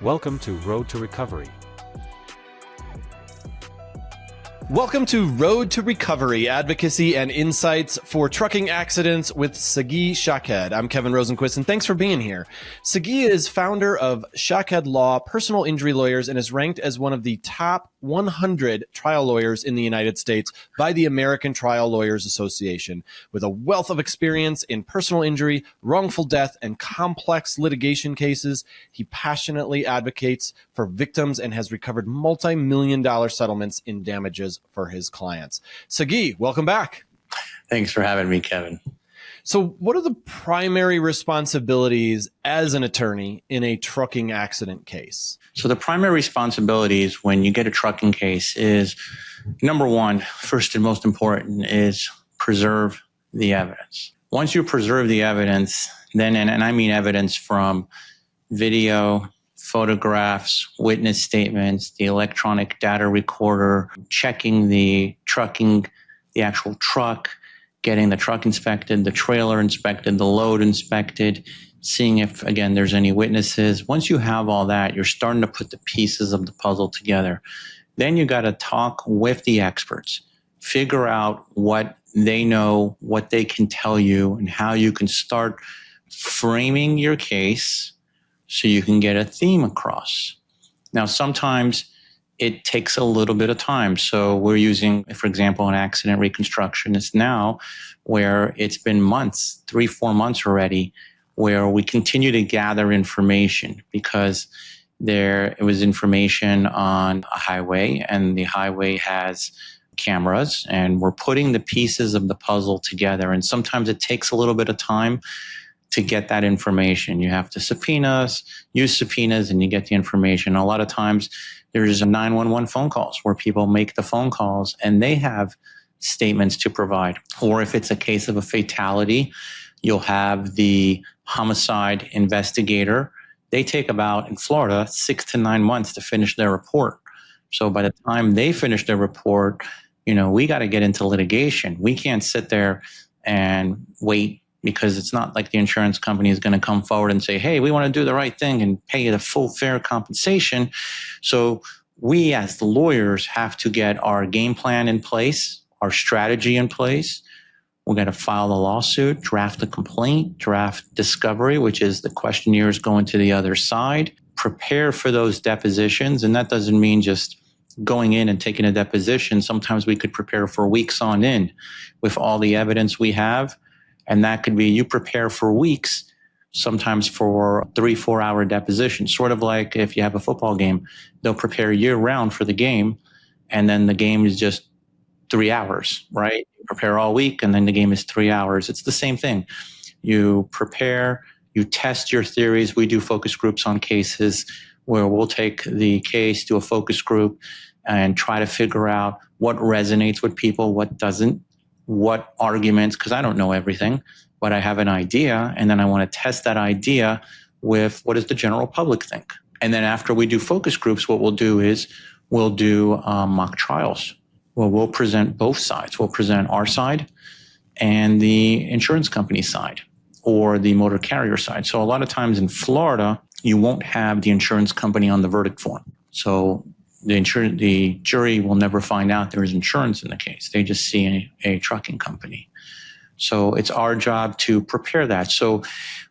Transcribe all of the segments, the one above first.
Welcome to Road to Recovery. Welcome to Road to Recovery, Advocacy and Insights for Trucking Accidents with Sagi Shackhead. I'm Kevin Rosenquist, and thanks for being here. Sagi is founder of Shackhead Law, Personal Injury Lawyers, and is ranked as one of the top 100 trial lawyers in the United States by the American Trial Lawyers Association. With a wealth of experience in personal injury, wrongful death, and complex litigation cases, he passionately advocates for victims and has recovered multi-million-dollar settlements in damages for his clients. Sagi, welcome back. Thanks for having me, Kevin. So what are the primary responsibilities as an attorney in a trucking accident case? So the primary responsibilities when you get a trucking case is, number one, first and most important, is preserve the evidence. Once you preserve the evidence, then, and I mean evidence from video, photographs, witness statements, the electronic data recorder, checking the actual truck, getting the truck inspected, the trailer inspected, the load inspected, seeing if, again, there's any witnesses. Once you have all that, you're starting to put the pieces of the puzzle together. Then you got to talk with the experts, figure out what they know, what they can tell you, and how you can start framing your case so you can get a theme across. Now, sometimes it takes a little bit of time. So we're using, for example, an accident reconstructionist now, where it's been months, 3-4 months already, where we continue to gather information because it was information on a highway, and the highway has cameras, and we're putting the pieces of the puzzle together. And sometimes it takes a little bit of time to get that information. You have to use subpoenas, and you get the information. A lot of times there's 911 phone calls where people make the phone calls and they have statements to provide. Or if it's a case of a fatality, you'll have the homicide investigator. They take about, in Florida, 6 to 9 months to finish their report. So by the time they finish their report, we got to get into litigation. We can't sit there and wait, because it's not like the insurance company is going to come forward and say, hey, we want to do the right thing and pay you the full fair compensation. So we as the lawyers have to get our game plan in place, our strategy in place. We're going to file the lawsuit, draft the complaint, draft discovery, which is the questionnaires going to the other side, prepare for those depositions. And that doesn't mean just going in and taking a deposition. Sometimes we could prepare for weeks on end with all the evidence we have. And that could be you prepare for weeks, sometimes for 3-4 hour deposition, sort of like if you have a football game, they'll prepare year round for the game. And then the game is just 3 hours, right? You prepare all week and then the game is 3 hours. It's the same thing. You prepare, you test your theories. We do focus groups on cases where we'll take the case to a focus group and try to figure out what resonates with people, what doesn't. What arguments, because I don't know everything, but I have an idea, and then I want to test that idea with what does the general public think. And then after we do focus groups, what we'll do is we'll do mock trials. Well, we'll present both sides. We'll present our side and the insurance company side or the motor carrier side. So a lot of times in Florida, you won't have the insurance company on the verdict form. So the jury will never find out there is insurance in the case. They just see a trucking company. So it's our job to prepare that. So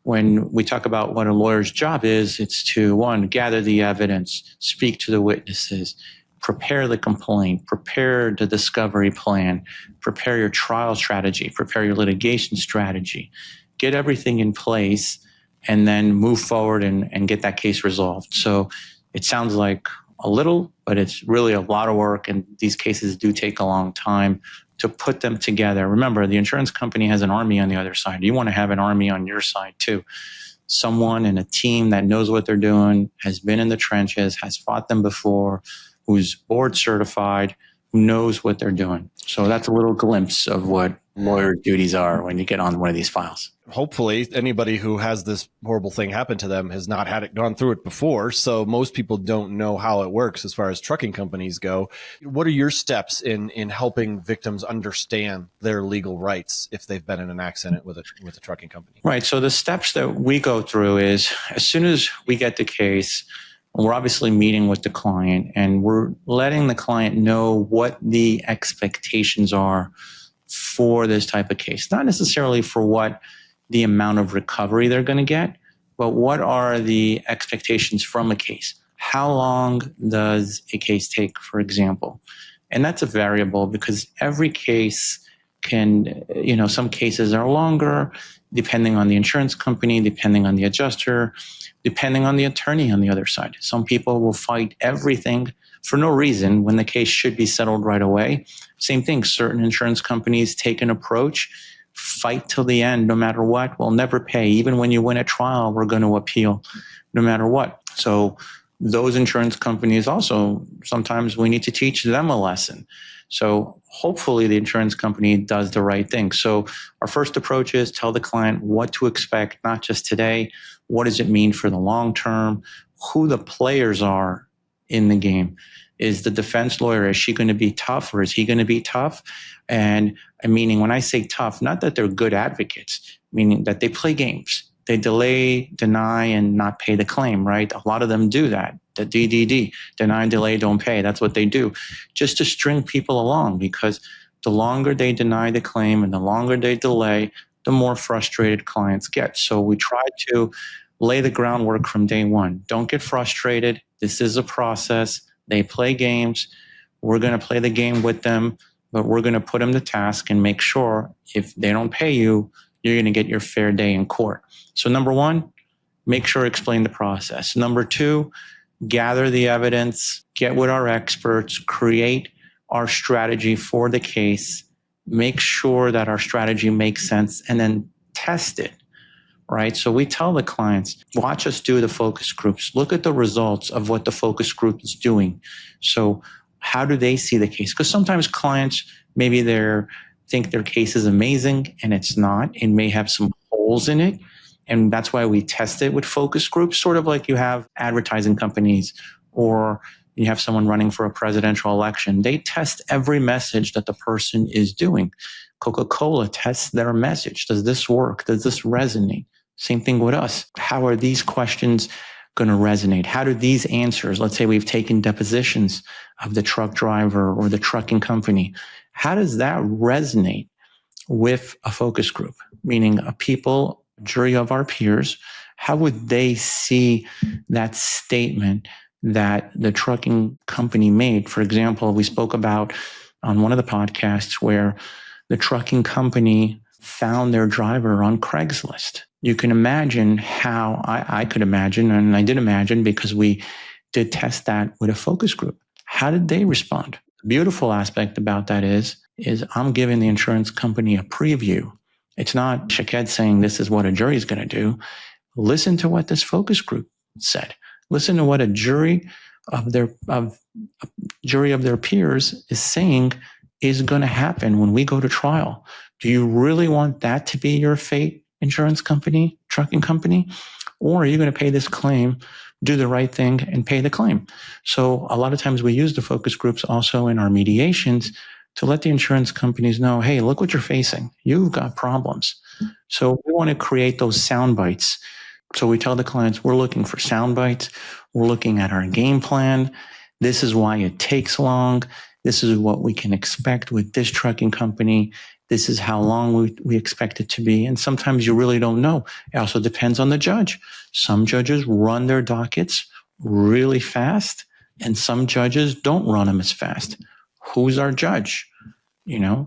when we talk about what a lawyer's job is, it's to, one, gather the evidence, speak to the witnesses, prepare the complaint, prepare the discovery plan, prepare your trial strategy, prepare your litigation strategy, get everything in place, and then move forward and get that case resolved. So it sounds like a little, but it's really a lot of work, and these cases do take a long time to put them together. Remember, the insurance company has an army on the other side. You want to have an army on your side too. Someone in a team that knows what they're doing, has been in the trenches, has fought them before, who's board certified, who knows what they're doing. So that's a little glimpse of what lawyer duties are when you get on one of these files. Hopefully anybody who has this horrible thing happen to them has not had it gone through it before. So most people don't know how it works as far as trucking companies go. What are your steps in helping victims understand their legal rights if they've been in an accident with a trucking company? Right. So the steps that we go through is as soon as we get the case, we're obviously meeting with the client and we're letting the client know what the expectations are for this type of case. Not necessarily for what the amount of recovery they're going to get, but what are the expectations from a case? How long does a case take, for example? And that's a variable because every case can, some cases are longer depending on the insurance company, depending on the adjuster, depending on the attorney on the other side. Some people will fight everything for no reason when the case should be settled right away. Same thing, certain insurance companies take an approach, fight till the end, no matter what, we'll never pay. Even when you win a trial, we're going to appeal no matter what. So those insurance companies also, sometimes we need to teach them a lesson. So hopefully the insurance company does the right thing. So our first approach is tell the client what to expect, not just today. What does it mean for the long term? Who the players are in the game. Is the defense lawyer, is she going to be tough or is he going to be tough? And meaning when I say tough, not that they're good advocates, meaning that they play games. They delay, deny, and not pay the claim, right? A lot of them do that. The DDD, deny, delay, don't pay. That's what they do just to string people along, because the longer they deny the claim and the longer they delay, the more frustrated clients get. So we try to lay the groundwork from day one. Don't get frustrated. This is a process. They play games. We're going to play the game with them, but we're going to put them to task and make sure if they don't pay you, you're going to get your fair day in court. So number one, make sure explain the process. Number two, gather the evidence, get with our experts, create our strategy for the case, make sure that our strategy makes sense, and then test it, right? So we tell the clients, watch us do the focus groups. Look at the results of what the focus group is doing. So how do they see the case? Because sometimes clients, maybe they think their case is amazing and it's not. It may have some holes in it. And that's why we test it with focus groups, sort of like you have advertising companies or you have someone running for a presidential election. They test every message that the person is doing. Coca-Cola tests their message. Does this work? Does this resonate? Same thing with us. How are these questions going to resonate? How do these answers, let's say we've taken depositions of the truck driver or the trucking company, how does that resonate with a focus group? Meaning a people, jury of our peers, how would they see that statement that the trucking company made? For example, we spoke about on one of the podcasts where the trucking company found their driver on Craigslist. You can imagine how I could imagine, and I did imagine because we did test that with a focus group. How did they respond? The beautiful aspect about that is I'm giving the insurance company a preview. It's not Shackhead saying this is what a jury is going to do. Listen to what this focus group said. Listen to what a jury of their peers is saying is going to happen when we go to trial. Do you really want that to be your fate, insurance company, trucking company? Or are you going to pay this claim, do the right thing, and pay the claim? So a lot of times we use the focus groups also in our mediations to let the insurance companies know, hey, look what you're facing. You've got problems. So we want to create those sound bites. So we tell the clients, we're looking for sound bites. We're looking at our game plan. This is why it takes long. This is what we can expect with this trucking company. This is how long we expect it to be. And sometimes you really don't know. It also depends on the judge. Some judges run their dockets really fast, and some judges don't run them as fast. Who's our judge?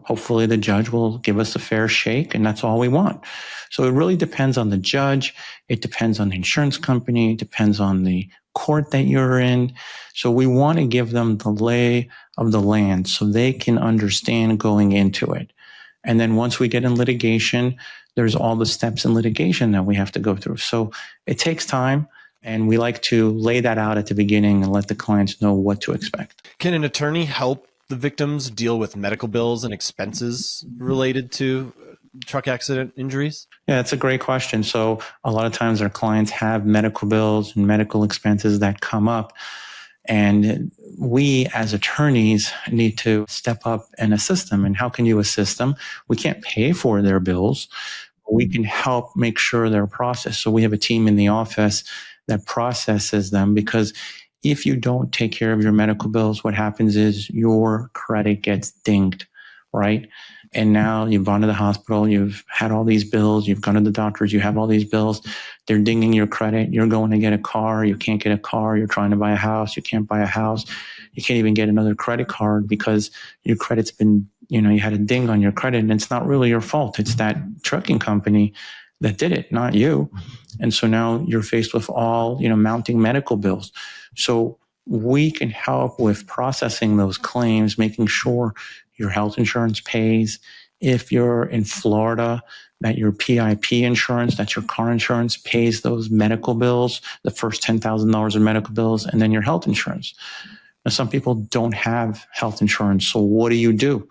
Hopefully the judge will give us a fair shake, and that's all we want. So it really depends on the judge. It depends on the insurance company. It depends on the court that you're in. So we want to give them the lay of the land so they can understand going into it. And then once we get in litigation, there's all the steps in litigation that we have to go through. So it takes time, and we like to lay that out at the beginning and let the clients know what to expect. Can an attorney help the victims deal with medical bills and expenses related to truck accident injuries? Yeah, that's a great question. So a lot of times our clients have medical bills and medical expenses that come up. And we as attorneys need to step up and assist them. And how can you assist them? We can't pay for their bills. We can help make sure they're processed. So we have a team in the office that processes them, because if you don't take care of your medical bills, what happens is your credit gets dinged, right? And now you've gone to the hospital, you've had all these bills, you've gone to the doctors, you have all these bills, they're dinging your credit, you're going to get a car, you can't get a car, you're trying to buy a house, you can't buy a house, you can't even get another credit card because your credit's been, you had a ding on your credit, and it's not really your fault. It's that trucking company that did it, not you. And so now you're faced with all, mounting medical bills. So we can help with processing those claims, making sure your health insurance pays. If you're in Florida, that your PIP insurance, that your car insurance pays those medical bills, the first $10,000 of medical bills, and then your health insurance. Now, some people don't have health insurance. So what do?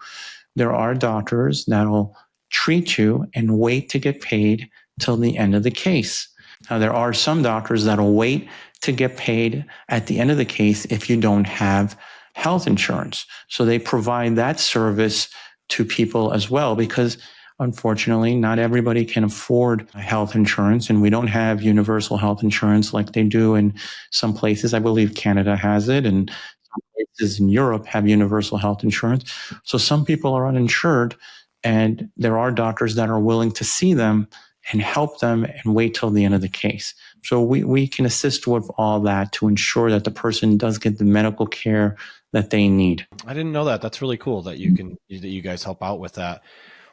There are doctors that'll treat you and wait to get paid till the end of the case. Now, there are some doctors that'll wait to get paid at the end of the case if you don't have health insurance. So they provide that service to people as well, because unfortunately, not everybody can afford health insurance, and we don't have universal health insurance like they do in some places. I believe Canada has it, and some places in Europe have universal health insurance. So some people are uninsured, and there are doctors that are willing to see them and help them and wait till the end of the case. So we can assist with all that to ensure that the person does get the medical care that they need. I didn't know that. That's really cool that you guys help out with that.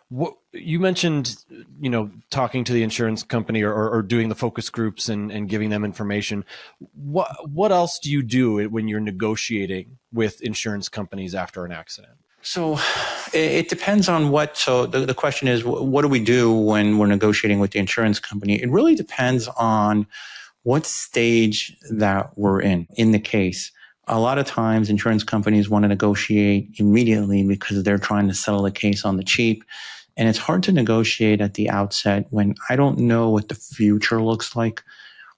What you mentioned, talking to the insurance company or doing the focus groups and giving them information. What else do you do when you're negotiating with insurance companies after an accident? So it depends on what. So the question is, what do we do when we're negotiating with the insurance company? It really depends on what stage that we're in the case. A lot of times insurance companies want to negotiate immediately because they're trying to settle the case on the cheap. And it's hard to negotiate at the outset when I don't know what the future looks like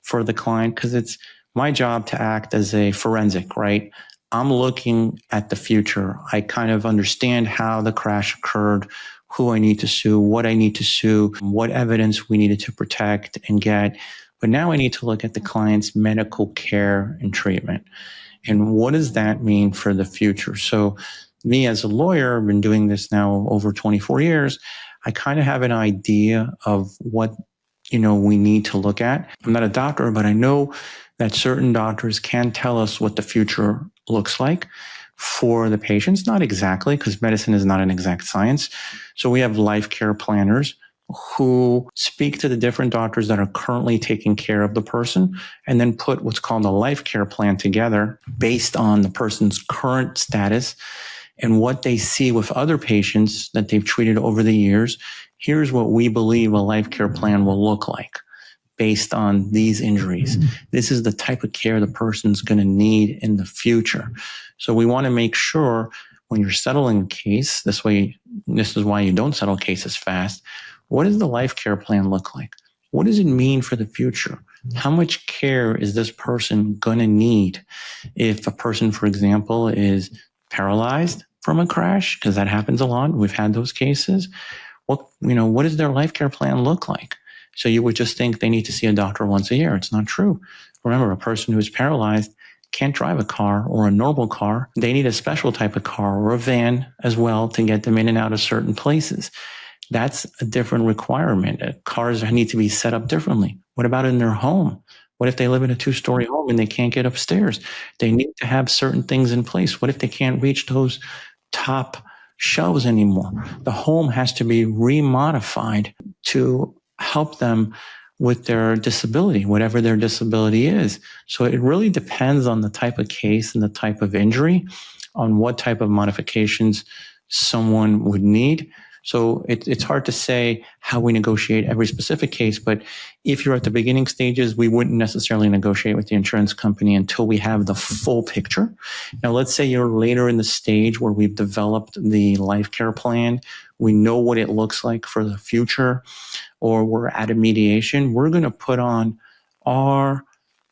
for the client, because it's my job to act as a forensic, right? I'm looking at the future. I kind of understand how the crash occurred, who I need to sue, what I need to sue, what evidence we needed to protect and get. But now I need to look at the client's medical care and treatment. And what does that mean for the future? So me as a lawyer, I've been doing this now over 24 years. I kind of have an idea of what, we need to look at. I'm not a doctor, but I know that certain doctors can tell us what the future looks like for the patients. Not exactly, because medicine is not an exact science. So we have life care planners who speak to the different doctors that are currently taking care of the person and then put what's called a life care plan together based on the person's current status and what they see with other patients that they've treated over the years. Here's what we believe a life care plan will look like based on these injuries. This is the type of care the person's going to need in the future. So we want to make sure when you're settling a case, this is why you don't settle cases fast. What does the life care plan look like? What does it mean for the future? How much care is this person going to need? If a person, for example, is paralyzed from a crash, because that happens a lot, we've had those cases. What does their life care plan look like? So you would just think they need to see a doctor once a year. It's not true. Remember, a person who's paralyzed can't drive a car or a normal car. They need a special type of car or a van as well to get them in and out of certain places. That's a different requirement. Cars need to be set up differently. What about in their home? What if they live in a 2-story home and they can't get upstairs? They need to have certain things in place. What if they can't reach those top shelves anymore? The home has to be remodified to help them with their disability, whatever their disability is. So it really depends on the type of case and the type of injury, on what type of modifications someone would need. So it's hard to say how we negotiate every specific case, but if you're at the beginning stages, we wouldn't necessarily negotiate with the insurance company until we have the full picture. Now, let's say you're later in the stage where we've developed the life care plan. We know what it looks like for the future, or we're at a mediation. We're going to put on our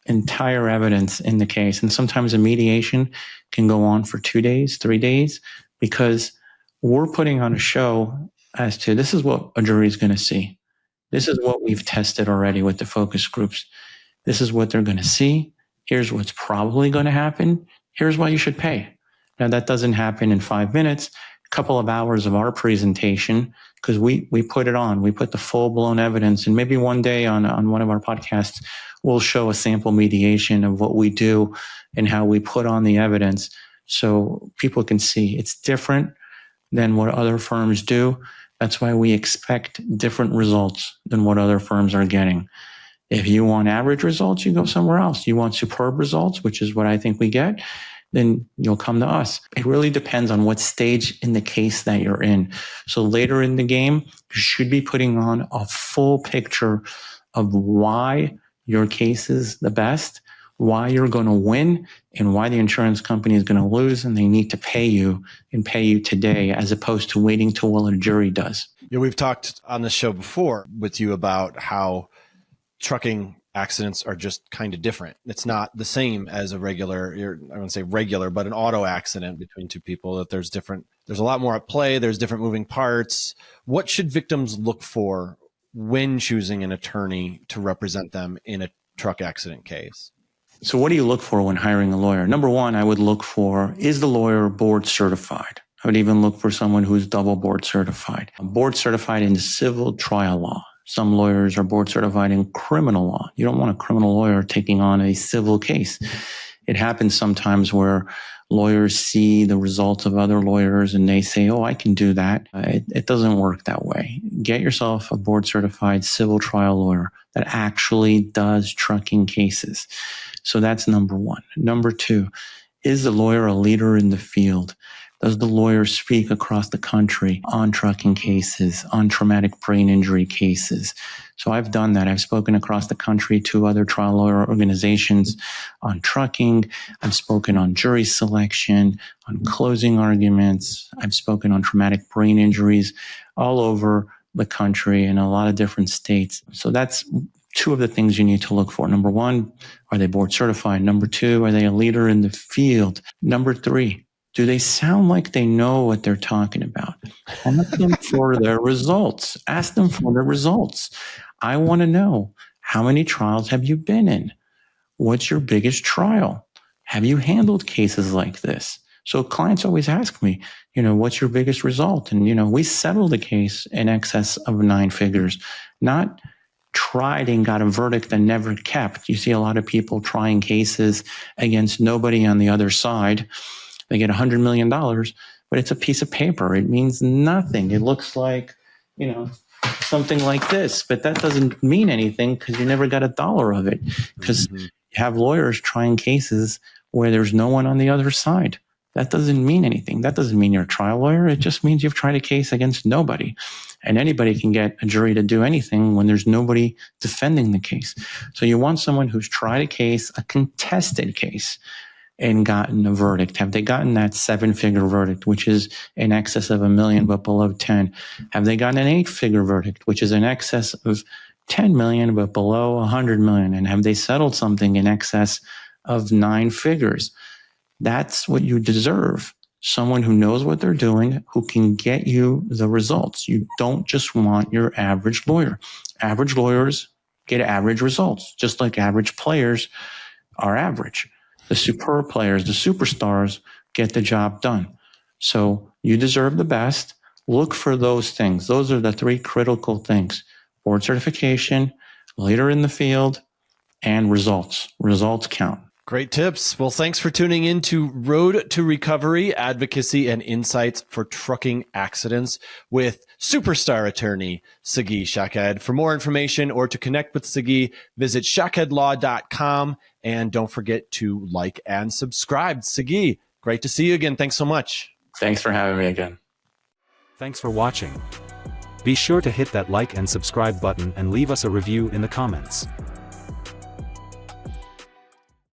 entire evidence in the case. And sometimes a mediation can go on for 2 days, 3 days, because we're putting on a show as to this is what a jury is going to see. This is what we've tested already with the focus groups. This is what they're going to see. Here's what's probably going to happen. Here's why you should pay. Now, that doesn't happen in 5 minutes, a couple of hours of our presentation, because we put it on. We put the full-blown evidence. And maybe one day on one of our podcasts, we'll show a sample mediation of what we do and how we put on the evidence so people can see it's different than what other firms do. That's why we expect different results than what other firms are getting. If you want average results, you go somewhere else. You want superb results, which is what I think we get, then you'll come to us. It really depends on what stage in the case that you're in. So later in the game, you should be putting on a full picture of why your case is the best, why you're going to win, and why the insurance company is going to lose, and they need to pay you and pay you today, as opposed to waiting till what a jury does. Yeah, we've talked on the show before with you about how trucking accidents are just kind of different. It's not the same as a regular, I wouldn't say regular, but an auto accident between two people. That there's a lot more at play. There's different moving parts. What should victims look for when choosing an attorney to represent them in a truck accident case? So what do you look for when hiring a lawyer? Number one, I would look for, is the lawyer board certified? I would even look for someone who's double board certified. Board certified in civil trial law. Some lawyers are board certified in criminal law. You don't want a criminal lawyer taking on a civil case. It happens sometimes where lawyers see the results of other lawyers and they say, oh, I can do that. It doesn't work that way. Get yourself a board certified civil trial lawyer that actually does trucking cases. So that's number one. Number two, is the lawyer a leader in the field? Does the lawyer speak across the country on trucking cases, on traumatic brain injury cases? So I've done that. I've spoken across the country to other trial lawyer organizations on trucking. I've spoken on jury selection, on closing arguments. I've spoken on traumatic brain injuries all over the country in a lot of different states. So that's two of the things you need to look for. Number one, are they board certified? Number two, are they a leader in the field? Number three, do they sound like they know what they're talking about? Ask them for their results. Ask them for their results. I want to know, how many trials have you been in? What's your biggest trial? Have you handled cases like this? So clients always ask me, what's your biggest result? And, we settled a case in excess of 9 figures, not tried and got a verdict and never kept. You see a lot of people trying cases against nobody on the other side. They get $100 million, but it's a piece of paper. It means nothing. It looks like, something like this, but that doesn't mean anything because you never got $1 of it, because you have lawyers trying cases where there's no one on the other side. That doesn't mean anything. That doesn't mean you're a trial lawyer. It just means you've tried a case against nobody. And anybody can get a jury to do anything when there's nobody defending the case. So you want someone who's tried a case, a contested case, and gotten a verdict. Have they gotten that 7-figure verdict, which is in excess of $1 million but below 10? Have they gotten an 8-figure verdict, which is in excess of 10 million but below 100 million? And have they settled something in excess of 9 figures? That's what you deserve. Someone who knows what they're doing, who can get you the results. You don't just want your average lawyer. Average lawyers get average results, just like average players are average. The superb players, the superstars, get the job done. So you deserve the best. Look for those things. Those are the 3 critical things: board certification, leader in the field, and results. Results count. Great tips. Well, thanks for tuning in to Road to Recovery, Advocacy and Insights for Trucking Accidents with superstar attorney Sagi Shackhead. For more information or to connect with Sagi, visit shackheadlaw.com, and don't forget to like and subscribe. Sagi, great to see you again. Thanks so much. Thanks for having me again. Thanks for watching. Be sure to hit that like and subscribe button and leave us a review in the comments.